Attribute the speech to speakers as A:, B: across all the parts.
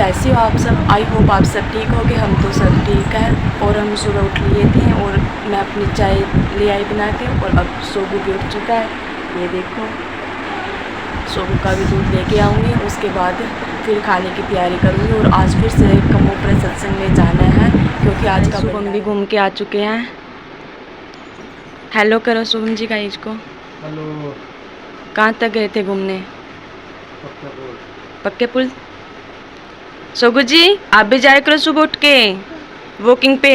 A: कैसे हो आप सब। आई होप आप सब ठीक होगे। हम तो सब ठीक है। और हम सुबह उठ लिए थे और मैं अपनी चाय ले आई बना के। और अब सोगू भी उठ चुका है। ये देखो, सोगू का भी दूध लेके आऊँगी। उसके बाद फिर खाने की तैयारी करूँगी। और आज फिर से कमोपरा सत्संग में जाना है, क्योंकि आज का शुभम भी घूम के आ चुके हैं। हेलो करो शुभम जी गाइस को।
B: हेलो।
A: कहाँ तक गए थे घूमने? पक्के पुल। सोगू जी आप भी जाया करो सुबह उठ के वॉकिंग पे।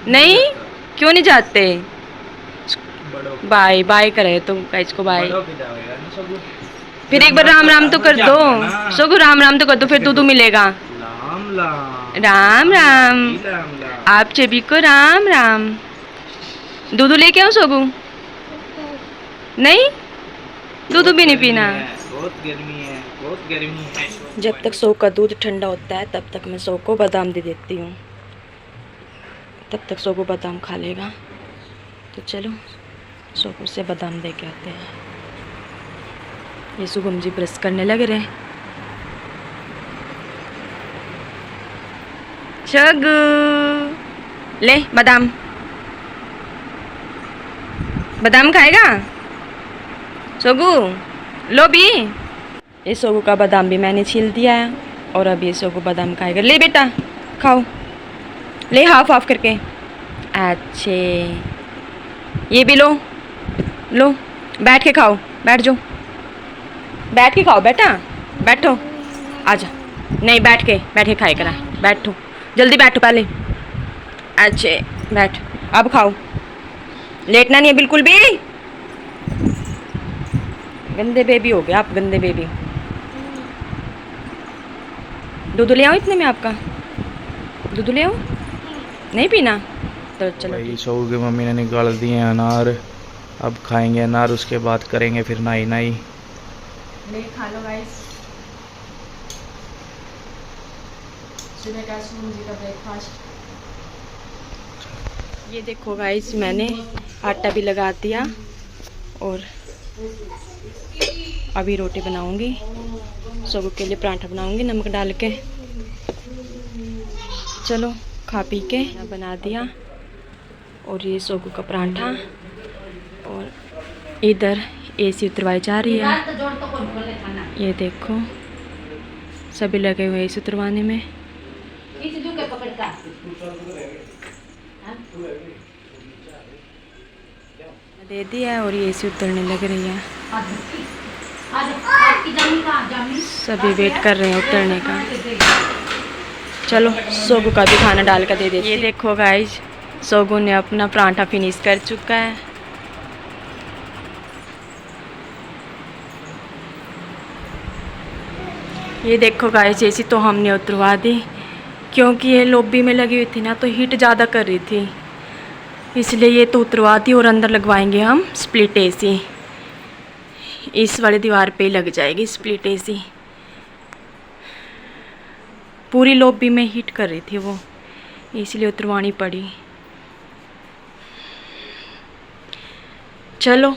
A: नहीं क्यों नहीं जाते? बाय बाय करे तो गाइस को बाय। फिर एक बार राम राम तो कर दो सोगू, राम राम तो कर दो, फिर तू मिलेगा। राम राम आप सभी को राम राम। दूध लेके आओ सोगू? नहीं दूध भी नहीं पीना।
B: बहुत गर्मी है, बहुत गर्मी है।
A: जब तक सो का दूध ठंडा होता है तब तक मैं सो को बादाम दे देती हूँ। तब तक सो को बादाम खा लेगा। तो चलो सो को से बादाम दे के आते हैं। ये शुभम जी ब्रश करने लग रहे हैं। शगु ले बादाम, बादाम खाएगा सोगू? लो भी। ये सोगू का बादाम भी मैंने छील दिया है और अब ये सोगू बादाम खाएगा। ले बेटा खाओ, ले हाफ हाफ करके। अच्छे ये भी लो, लो बैठ के खाओ। बैठ जाओ, बैठ के खाओ बेटा, बैठो आजा। नहीं बैठ के खाए करा। बैठो जल्दी बैठो पहले। अच्छे बैठ, अब खाओ। लेटना नहीं है बिल्कुल भी। गंदे बेबी हो गए आप, गंदे बेबी। दूध ले आओ इतने में आपका। दूध ले आओ। नहीं पीना तो चलो।
B: भाई सोगू की मम्मी ने निकाल दिए अनार। अब खाएंगे अनार, उसके बाद करेंगे फिर नाई नाई।
A: ले खा लो गाइस, सुबह का शुभम जी का ब्रेकफास्ट। ये देखो गाइस मैंने आटा भी लगा दिया और अभी रोटी बनाऊंगी। सोगू के लिए पराठा बनाऊंगी नमक डाल के। चलो खा पी के बना दिया। और ये सोगू का पराठा। और इधर एसी उतरवाई जा रही है। ये देखो सभी लगे हुए एसी उतरवाने में। दे दिया है और ये एसी उतरने लग रही है। सभी वेट कर रहे हैं उतरने का। चलो सोगू का भी खाना डाल कर दे देते। ये देखो गाइस सोगू ने अपना पराठा फिनिश कर चुका है। ये देखो गाइस एसी तो हमने उतरवा दी, क्योंकि ये लॉबी में लगी हुई थी ना तो हीट ज़्यादा कर रही थी, इसलिए ये तो उतरवा दी। और अंदर लगवाएंगे हम स्प्लिट एसी। इस वाली दीवार पे ही लग जाएगी स्प्लिट एसी। पूरी लॉबी में हीट कर रही थी वो, इसलिए उतरवानी पड़ी। चलो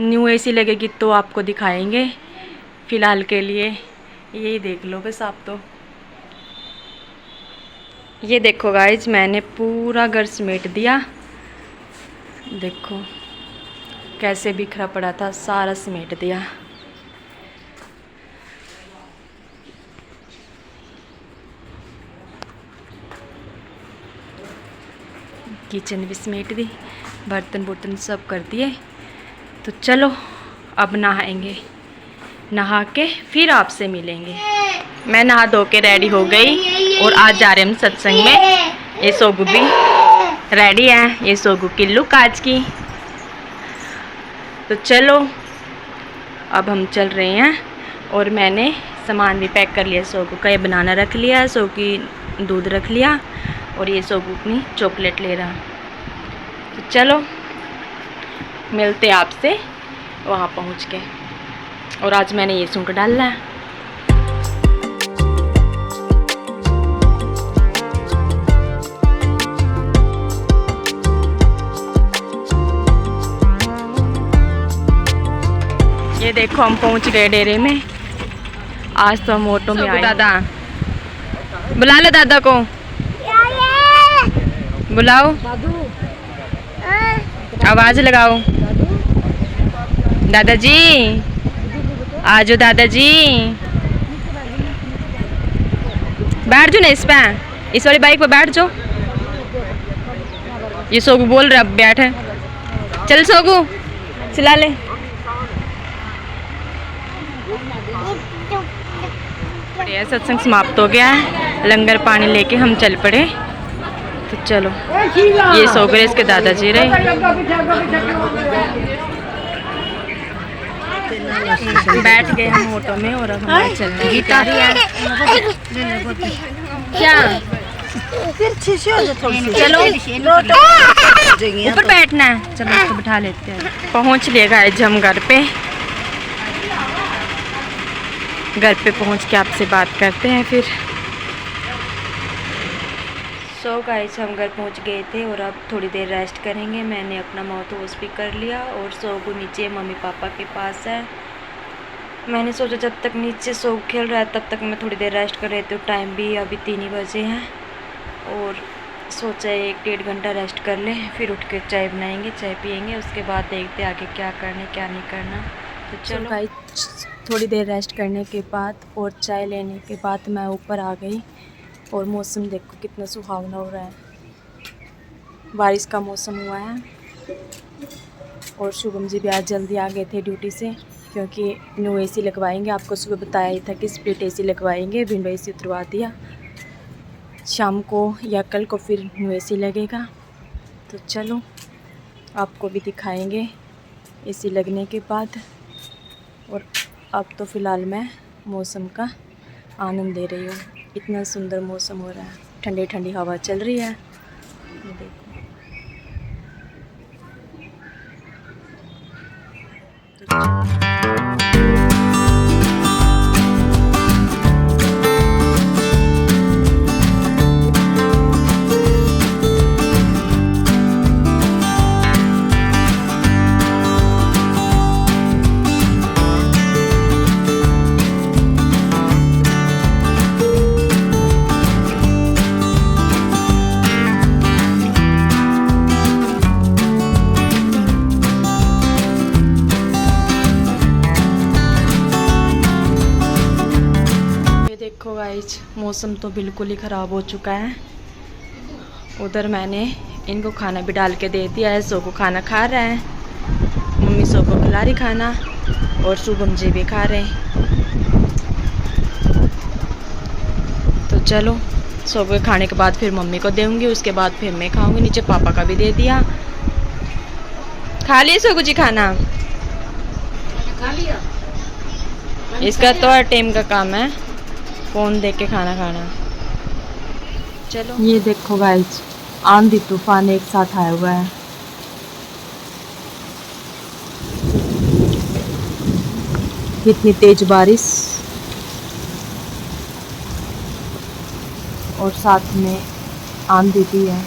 A: न्यू एसी लगेगी तो आपको दिखाएंगे। फ़िलहाल के लिए यही देख लो बस आप तो। ये देखो गाइज मैंने पूरा घर समेट दिया। देखो कैसे बिखरा पड़ा था, सारा समेट दिया। किचन भी समेट दी, बर्तन बुर्तन सब कर दिए। तो चलो अब नहाएंगे, नहा के फिर आपसे मिलेंगे। मैं नहा धो के रेडी हो गई और आज जा रहे हम सत्संग में। ये सोगू भी रेडी है, ये सोगू की लुक आज की। तो चलो अब हम चल रहे हैं। और मैंने सामान भी पैक कर लिया। सोगू का ये बनाना रख लिया, सोगू की दूध रख लिया और ये सोगू अपनी चॉकलेट ले रहा। तो चलो मिलते आपसे वहाँ पहुँच के। और आज मैंने ये सूट डालना है। ये देखो हम पहुंच गए डेरे में। आज तो हम ऑटो में आए। दादा बुला लो दादा को, बुलाओ, आवाज लगाओ। दादाजी आजो, दादाजी बैठ जाओ ना इस पे, इस वाली बाइक पे बैठ जाओ। ये सोगू बोल रहा, अब बैठे। चल सोगू चिल्ला ले। बढ़िया, सत्संग समाप्त हो गया है, लंगर पानी लेके हम चल पड़े। तो चलो, ये सो गए इसके दादाजी रहे। बैठ गए हम ऑटो में और अब हमें चलने की तैयारी है। क्या चलो ऊपर बैठना है, चलो उसको बिठा लेते हैं। पहुंच लिए गाइस हम घर पे। घर पे पहुंच के आपसे बात करते हैं फिर। सो गाइस हम घर पहुंच गए थे और अब थोड़ी देर रेस्ट करेंगे। मैंने अपना माउथ वॉश भी कर लिया और सोगू नीचे मम्मी पापा के पास है। मैंने सोचा जब तक नीचे सोगू खेल रहा है तब तक मैं थोड़ी देर रेस्ट कर लेती हूँ। टाइम भी अभी 3 ही बजे हैं और सोचा 1-1.5 घंटा रेस्ट कर ले, फिर उठ के चाय बनाएंगे, चाय पियेंगे, उसके बाद देखते आगे क्या करना क्या नहीं करना। तो चलो गाइस, थोड़ी देर रेस्ट करने के बाद और चाय लेने के बाद मैं ऊपर आ गई और मौसम देखो कितना सुहावना हो रहा है। बारिश का मौसम हुआ है और शुभम जी भी आज जल्दी आ गए थे ड्यूटी से, क्योंकि न्यू एसी लगवाएंगे। आपको सुबह बताया ही था कि स्प्लिट एसी लगवाएंगे, विंडो एसी उतरवा दिया। शाम को या कल को फिर न्यू एसी लगेगा। तो चलो आपको भी दिखाएंगे एसी लगने के बाद। और अब तो फ़िलहाल मैं मौसम का आनंद ले रही हूँ। इतना सुंदर मौसम हो रहा है, ठंडी ठंडी हवा चल रही है। ये देखो, गाइस मौसम तो बिल्कुल ही ख़राब हो चुका है। उधर मैंने इनको खाना भी डाल के दे दिया है। सो को खाना खा रहा है, मम्मी सो को खिला रही खाना और शुभम जी भी खा रहे हैं। तो चलो सो को खाने के बाद फिर मम्मी को दूँगी, उसके बाद फिर मैं खाऊंगी। नीचे पापा का भी दे दिया। खा लिया सोगू जी खाना?
C: खा लिया।
A: इसका तो हर टाइम का काम है फ़ोन देख के खाना खाना। चलो ये देखो गाइस, आंधी तूफान एक साथ आया हुआ है। कितनी तेज बारिश और साथ में आंधी भी है।